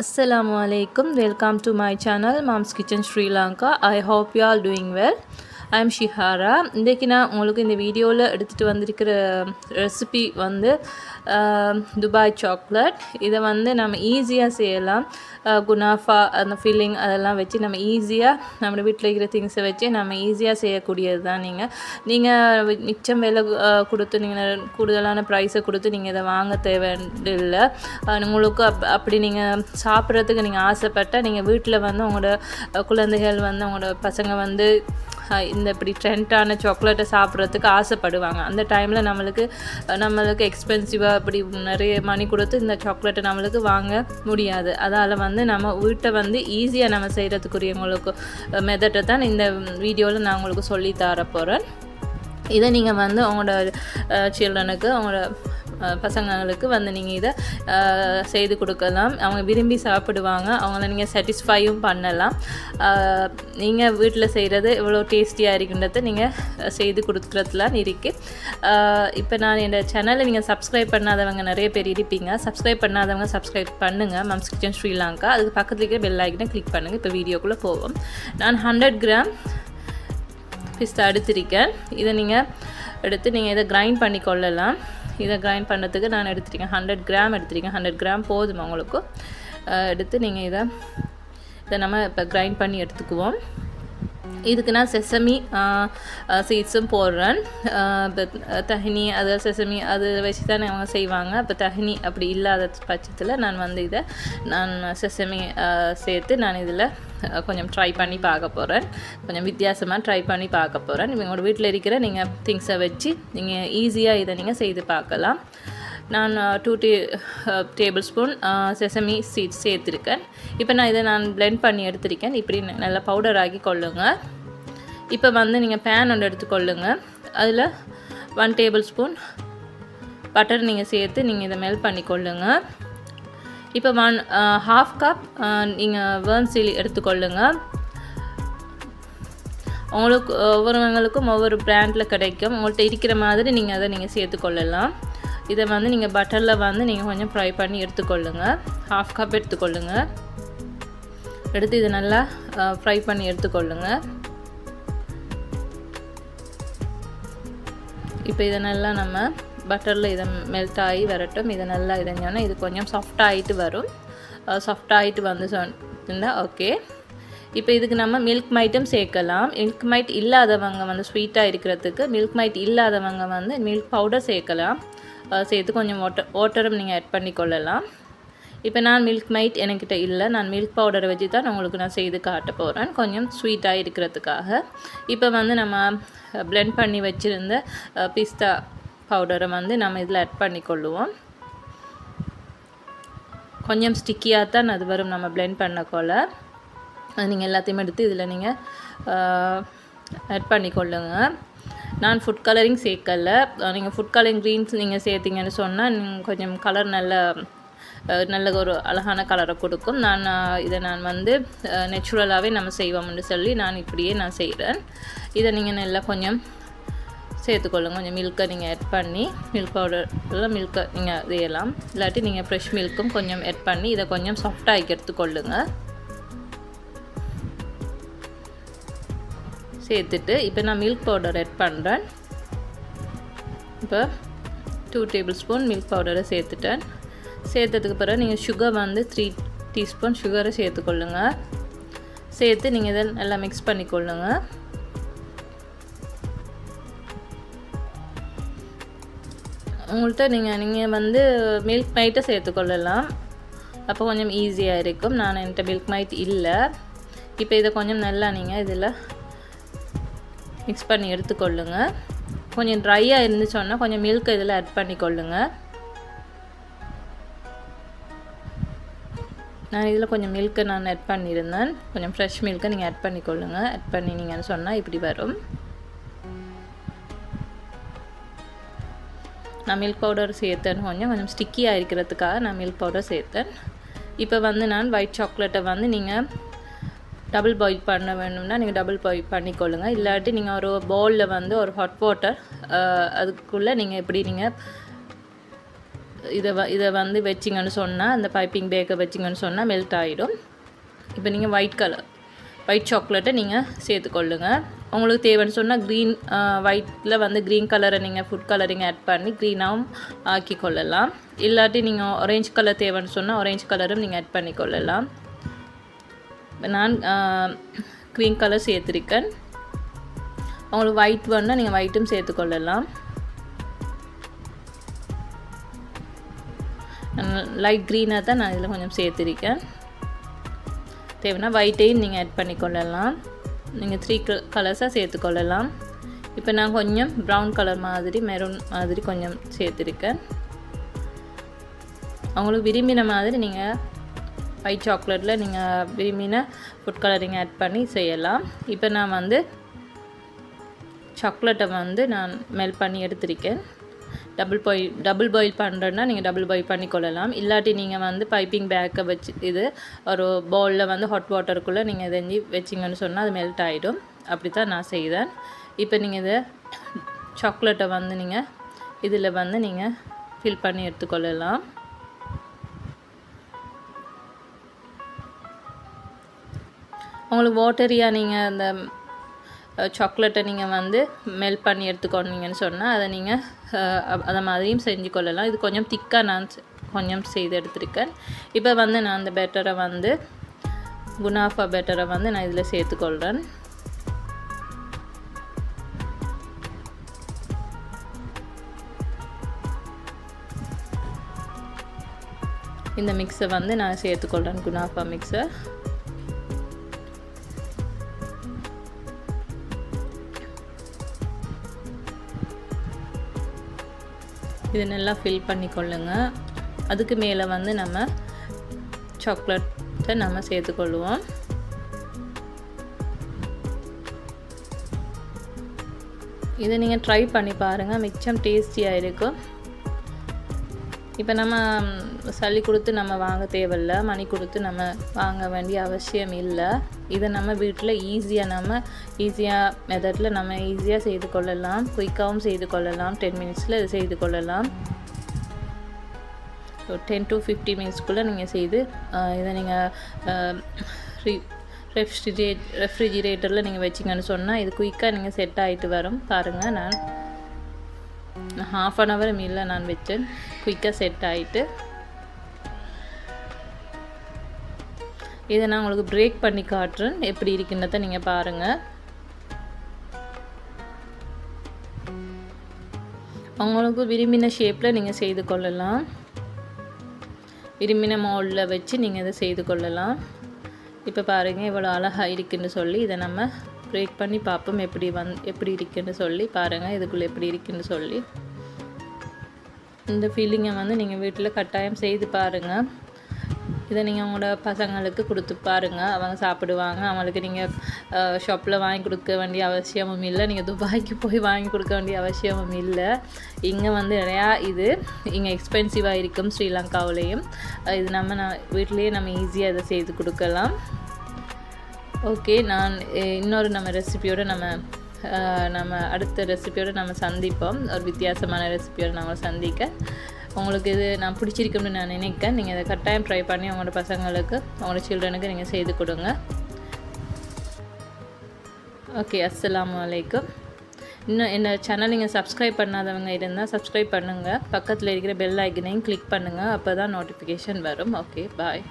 Assalamu alaikum. Welcome to my channel Mom's Kitchen Sri Lanka. I hope you all doing well. I am Shihara. இன்றைக்கி நான் உங்களுக்கு இந்த வீடியோவில் எடுத்துகிட்டு வந்திருக்கிற ரெசிபி வந்து துபாய் சாக்லேட். இதை வந்து நம்ம ஈஸியாக செய்யலாம். குனாஃபா அந்த ஃபில்லிங் அதெல்லாம் வச்சு நம்ம ஈஸியாக நம்ம வீட்டில் இருக்கிற திங்ஸை வச்சு நம்ம ஈஸியாக செய்யக்கூடியது தான். நீங்கள் மிச்சம் விலை கொடுத்து நீங்கள் கூடுதலான ப்ரைஸை கொடுத்து நீங்கள் இதை வாங்க தேவையில்லை. உங்களுக்கு அப்படி நீங்கள் சாப்பிட்றதுக்கு நீங்கள் ஆசைப்பட்டால் நீங்கள் வீட்டில் வந்து உங்களோட குழந்தைகள் வந்து உங்களோட பசங்க வந்து இந்த இப்படி ட்ரெண்டான சாக்லேட்டை சாப்பிட்றதுக்கு ஆசைப்படுவாங்க. அந்த டைமில் நம்மளுக்கு எக்ஸ்பென்சிவாக இப்படி நிறைய மணி கொடுத்து இந்த சாக்லேட்டை நம்மளுக்கு வாங்க முடியாது. அதால் வந்து நம்ம வீட்டை வந்து ஈஸியாக நம்ம செய்கிறதுக்குரிய உங்களுக்கு மெத்தடை தான் இந்த வீடியோவில் நான் உங்களுக்கு சொல்லி தர போகிறேன். இதை நீங்கள் வந்து உங்களோட சில்ட்ரனுக்கு உங்களோட பசங்களுக்கு வந்து நீங்கள் இதை செய்து கொடுக்கலாம். அவங்க விரும்பி சாப்பிடுவாங்க. அவங்கள நீங்கள் சாட்டிஸ்ஃபையும் பண்ணலாம். நீங்கள் வீட்டில் செய்கிறது எவ்வளோ டேஸ்டியாக இருக்குன்றதை நீங்கள் செய்து கொடுக்குறதுலாம் இருக்குது. இப்போ நான் என்னோடய சேனலை நீங்கள் சப்ஸ்கிரைப் பண்ணாதவங்க நிறைய பேர் இருப்பீங்க. சப்ஸ்கிரைப் பண்ணாதவங்க சப்ஸ்கிரைப் பண்ணுங்கள் மம்ஸ் கிச்சன் ஸ்ரீலங்கா. அதுக்கு பக்கத்தில் இருக்கிற பெல் ஐக்கனை கிளிக் பண்ணுங்கள். இப்போ வீடியோக்குள்ளே போவோம். நான் 100 கிராம் பிஸ்தா எடுத்திருக்கேன். இதை நீங்கள் எடுத்து நீங்கள் இதை கிரைண்ட் பண்ணி கொள்ளலாம். இதை கிரைண்ட் பண்ணுறதுக்கு நான் எடுத்துருக்கேன் 100 கிராம் எடுத்துருக்கேன். 100 கிராம் போதும் உங்களுக்கு. எடுத்து நீங்கள் இதை நம்ம இப்போ கிரைண்ட் பண்ணி எடுத்துக்குவோம். இதுக்கு நான் செசமி சீட்ஸும் போடுறேன். இப்போ தஹினி அது செசமி அது வச்சு தானே அவங்க செய்வாங்க. இப்போ தஹினி அப்படி இல்லாத பட்சத்தில் நான் வந்து நான் செசமி சேர்த்து நான் இதில் கொஞ்சம் ட்ரை பண்ணி பார்க்க போகிறேன். கொஞ்சம் வித்தியாசமாக ட்ரை பண்ணி பார்க்க போகிறேன். இவங்களோட வீட்டில் இருக்கிற நீங்கள் திங்ஸை வச்சு நீங்கள் ஈஸியாக இதை நீங்கள் செய்து பார்க்கலாம். நான் 2 டேபிள் ஸ்பூன் செசமி சீட்ஸ் சேர்த்துருக்கேன். இப்போ இதை பிளெண்ட் பண்ணி எடுத்திருக்கேன். இப்படி நல்லா பவுடர் ஆக்கி கொள்ளுங்கள். இப்போ வந்து நீங்கள் பேன் ஒன்று எடுத்துக்கொள்ளுங்க. அதில் 1 டேபிள் ஸ்பூன் பட்டர் நீங்கள் சேர்த்து நீங்கள் இதை மெல்ட் பண்ணி கொள்ளுங்கள். இப்போ 1/2 கப் நீங்கள் வேர்ன்சிலி எடுத்துக்கொள்ளுங்க. உங்களுக்கு ஒவ்வொருவங்களுக்கும் ஒவ்வொரு பிராண்டில் கிடைக்கும். உங்கள்கிட்ட இருக்கிற மாதிரி நீங்கள் அதை சேர்த்துக்கொள்ளலாம். இதை வந்து நீங்கள் பட்டரில் வந்து நீங்கள் கொஞ்சம் ஃப்ரை பண்ணி எடுத்துக்கொள்ளுங்க. 1/2 கப் எடுத்துக்கொள்ளுங்க. எடுத்து இதை நல்லா ஃப்ரை பண்ணி எடுத்துக்கொள்ளுங்க. இப்போ இதை நல்லா நம்ம பட்டரில் இதை மெல்ட் ஆகி வரட்டும். இதை நல்லா இதஞ்சோன்னா இது கொஞ்சம் சாஃப்டாகிட்டு வரும். சாஃப்டாகிட்டு வந்து சொன்னால் ஓகே. இப்போ இதுக்கு நம்ம மில்க் மைட்டும் சேர்க்கலாம். மில்க் மைட் இல்லாதவங்க வந்து ஸ்வீட்டாக இருக்கிறதுக்கு மில்க் மைட் இல்லாதவங்க வந்து மில்க் பவுடர் சேர்க்கலாம். சேர்த்து கொஞ்சம் வாட்டரும் நீங்கள் ஆட் பண்ணி கொள்ளலாம். இப்போ நான் மில்க் மைட் என்கிட்ட இல்லை. நான் மில்க் பவுடரை வச்சு தான் உங்களுக்கு நான் செய்து காட்ட போகிறேன், கொஞ்சம் ஸ்வீட்டாக இருக்கிறதுக்காக. இப்போ வந்து நம்ம பிளெண்ட் பண்ணி வச்சுருந்த பிஸ்தா பவுடரை வந்து நம்ம இதில் ஆட் பண்ணி கொள்ளுவோம். கொஞ்சம் ஸ்டிக்கியாக தான் அது வரும் நம்ம பிளெண்ட் பண்ணக்கொள்ள. அது நீங்கள் எல்லாத்தையுமே எடுத்து இதில் நீங்கள் ஆட் பண்ணி கொள்ளுங்கள். நான் ஃபுட் கலரிங் சேர்க்கலை. நீங்கள் ஃபுட் கலரிங் க்ரீன்ஸ் நீங்கள் சேர்த்திங்கன்னு சொன்னால் கொஞ்சம் கலர் நல்ல ஒரு அழகான கலரை கொடுக்கும். இதை வந்து நேச்சுரலாகவே நம்ம செய்வோம்னு சொல்லி நான் இப்படியே நான் செய்கிறேன். இதை நீங்கள் நல்லா கொஞ்சம் சேர்த்துக்கொள்ளுங்க. கொஞ்சம் மில்கை நீங்கள் ஆட் பண்ணி மில்க் பவுடர் எல்லாம் மில்கை நீங்கள் செய்யலாம். இல்லாட்டி நீங்கள் ஃப்ரெஷ் மில்க்கும் கொஞ்சம் ஆட் பண்ணி இதை கொஞ்சம் சாஃப்டாகி எடுத்துக்கொள்ளுங்க. சேர்த்துட்டு இப்போ நான் மில்க் பவுடர் ஆட் பண்ணுறேன். இப்போ 2 டேபிள் ஸ்பூன் மில்க் பவுடரை சேர்த்துட்டேன். சேர்த்ததுக்கு பிறகு நீங்கள் சுகர் வந்து 3 டீஸ்பூன் சுகரை சேர்த்துக்கொள்ளுங்க. சேர்த்து நீங்கள் இதை நல்லா மிக்ஸ் பண்ணிக்கொள்ளுங்க. உங்கள்கிட்ட நீங்கள் வந்து மில்க் மைட்டை சேர்த்துக்கொள்ளலாம். அப்போ கொஞ்சம் ஈஸியாக இருக்கும். என்கிட்ட மில்க் மைட் இல்லை. இப்போ இதை கொஞ்சம் நல்லா நீங்கள் இதில் மிக்ஸ் பண்ணி எடுத்துக்கொள்ளுங்க. கொஞ்சம் ட்ரையாக இருந்துச்சோன்னா கொஞ்சம் மில்க் இதில் ஆட் பண்ணிக்கொள்ளுங்க. நான் இதில் கொஞ்சம் மில்க்கை ஆட் பண்ணியிருந்தேன். கொஞ்சம் ஃப்ரெஷ் மில்க்கை நீங்கள் ஆட் பண்ணிக்கொள்ளுங்க. ஆட் பண்ணினீங்கன்னு சொன்னால் இப்படி வரும். நான் மில்க் பவுடர் சேர்த்தேன். கொஞ்சம் ஸ்டிக்கியாக இருக்கிறதுக்காக நான் மில்க் பவுடர் சேர்த்தேன். இப்போ வந்து நான் ஒயிட் சாக்லேட்டை வந்து நீங்கள் டபுள் பாயில் பண்ண வேணும்னா நீங்கள் டபுள் பாயில் பண்ணிக்கொள்ளுங்க. இல்லாட்டி நீங்கள் ஒரு பவுலில் வந்து ஒரு ஹாட் வாட்டர் அதுக்குள்ளே நீங்கள் எப்படி நீங்கள் இதை வந்து வச்சிங்கன்னு சொன்னால், அந்த பைப்பிங் பேக்கை வச்சிங்கன்னு சொன்னால் மெல்ட் ஆகிடும். இப்போ நீங்கள் ஒயிட் சாக்லேட்டை நீங்கள் சேர்த்துக்கொள்ளுங்க. உங்களுக்கு தேவைன்னு சொன்னால் ஒயிட்டில் வந்து க்ரீன் கலரை நீங்கள் ஃபுட் கலரிங் ஆட் பண்ணி க்ரீனாகவும் ஆக்கி கொள்ளலாம். இல்லாட்டி நீங்கள் ஆரஞ்சு கலர் தேவைன்னு சொன்னால் ஆரஞ்சு கலரும் நீங்கள் ஆட் பண்ணி கொள்ளலாம். நான் க்ரீன் கலர் சேர்த்துருக்கேன். உங்களுக்கு ஒயிட் வேணுன்னா நீங்கள் ஒயிட்டும் சேர்த்துக்கொள்ளலாம். லைட் க்ரீனாக தான் நான் இதில் கொஞ்சம் சேர்த்துருக்கேன். தேவைன்னா ஒயிட்டையும் நீங்கள் ஆட் பண்ணிக்கொள்ளலாம். நீங்கள் 3 கலர்ஸாக சேர்த்துக்கொள்ளலாம். இப்போ நான் கொஞ்சம் ப்ரௌன் கலர் மாதிரி மெரூன் மாதிரி கொஞ்சம் சேர்த்துருக்கேன். அவங்களுக்கு விரும்பின மாதிரி நீங்கள் ஒயிட் சாக்லேட்டில் நீங்கள் விரும்பின ஃபுட் கலரிங் ஆட் பண்ணி செய்யலாம். இப்போ நான் வந்து சாக்லேட்டை வந்து நான் மெல்ட் பண்ணி எடுத்திருக்கேன். டபுள் பாயில் பண்ணுறேன்னா நீங்கள் டபுள் பாயில் பண்ணிக்கொள்ளலாம். இல்லாட்டி நீங்கள் வந்து பைப்பிங் பேக்கை வச்சு இது ஒரு பவுலில் வந்து ஹாட் வாட்டருக்குள்ளே நீங்கள் செஞ்சு வச்சிங்கன்னு சொன்னால் அது மெல்ட் ஆகிடும். அப்படி தான் நான் செய்தேன். இப்போ நீங்கள் இதை சாக்லேட்டை வந்து நீங்கள் இதில் வந்து நீங்கள் ஃபில் பண்ணி எடுத்துக்கொள்ளலாம். உங்களுக்கு வாட்டரியாக நீங்கள் அந்த சாக்லேட்டை நீங்கள் வந்து மெல்ட் பண்ணி எடுத்துக்கொண்டீங்கன்னு சொன்னால் அதை நீங்கள் அதை மாதிரியும் செஞ்சு கொள்ளலாம். இது கொஞ்சம் திக்காக நான் கொஞ்சம் செய்து எடுத்துருக்கேன். இப்போ வந்து நான் அந்த பேட்டரை வந்து குனாஃபா பேட்டரை வந்து நான் இதில் சேர்த்துக்கொள்கிறேன். இந்த மிக்ஸை வந்து நான் சேர்த்துக்கொள்கிறேன், குனாஃபா மிக்ஸை. இது நல்லா ஃபில் பண்ணிக்கொள்ளுங்க. அதுக்கு மேலே வந்து நம்ம சாக்லேட்டை நம்ம சேர்த்துக்கொள்ளுவோம். இதை நீங்கள் ட்ரை பண்ணி பாருங்கள், மிச்சம் டேஸ்டியாக இருக்கும். இப்போ நம்ம சளி கொடுத்து நம்ம வாங்க தேவையில்ல, மணி கொடுத்து நம்ம வாங்க வேண்டிய அவசியம் இல்லை. இதை நம்ம வீட்டில் ஈஸியாக மெத்தடில் நம்ம ஈஸியாக செய்து கொள்ளலாம். குயிக்காகவும் செய்து கொள்ளலாம். 10 மினிட்ஸில் இதை செய்து கொள்ளலாம். 10 to 15 மினிட்ஸ்க்குள்ளே நீங்கள் செய்து இதை நீங்கள் ரெஃப்ரிஜிரேட்டரில் நீங்கள் வச்சிங்கன்னு சொன்னால் இது குயிக்காக நீங்கள் செட் ஆகிட்டு வரும். பாருங்கள், நான் ½ an hour மீல நான் வச்சேன், குயிக்காக செட் ஆகிட்டு. இதை நான் உங்களுக்கு பிரேக் பண்ணி காட்டுறேன், எப்படி இருக்குன்றதை நீங்கள் பாருங்கள். உங்களுக்கு விரும்பின ஷேப்பில் நீங்கள் செய்து கொள்ளலாம். விரும்பின மோல்டில் வச்சு நீங்கள் இதை செய்து கொள்ளலாம். இப்போ பாருங்கள் இவ்வளோ அழகாக இருக்குன்னு சொல்லி இதை நம்ம பிரேக் பண்ணி பார்ப்போம் எப்படி இருக்குன்னு சொல்லி. பாருங்கள் இதுக்குள்ளே எப்படி இருக்குன்னு சொல்லி. இந்த ஃபீலிங்கை வந்து நீங்கள் வீட்டில் கட்டாயம் செய்து பாருங்கள். இதை நீங்கள் உங்களோட பசங்களுக்கு கொடுத்து பாருங்கள், அவங்க சாப்பிடுவாங்க. அவங்களுக்கு நீங்கள் ஷாப்பில் வாங்கி கொடுக்க வேண்டிய அவசியமும் இல்லை, நீங்கள் துபாய்க்கு போய் வாங்கி கொடுக்க வேண்டிய அவசியமும் இல்லை. இங்கே வந்து நிறையா இங்கே எக்ஸ்பென்சிவாக இருக்கும் ஸ்ரீலங்காவிலையும். இது நம்ம வீட்டிலையே நம்ம ஈஸியாக இதை செய்து கொடுக்கலாம். ஓகே, நான் இன்னொரு ரெசிபியோடு நம்ம அடுத்த ரெசிபியோடு நம்ம சந்திப்போம். ஒரு வித்தியாசமான ரெசிபியோடு நம்ம சந்திக்க. உங்களுக்கு இது நான் பிடிச்சிருக்குன்னு நான் நினைக்கிறேன். நீங்கள் இதை கட்டாயம் ட்ரை பண்ணி உங்களோட பசங்களுக்கு, உங்களோட சில்ட்ரனுக்கு நீங்கள் செய்து கொடுங்க. ஓகே, அஸ்ஸலாமு அலைக்கும். இன்னும் என்ன சேனல் நீங்கள் சப்ஸ்கிரைப் பண்ணாதவங்க இருந்தால் சப்ஸ்கிரைப் பண்ணுங்கள். பக்கத்தில் இருக்கிற பெல் ஐக்கனையும் கிளிக் பண்ணுங்கள், அப்போ தான் நோட்டிஃபிகேஷன் வரும். ஓகே, பாய்.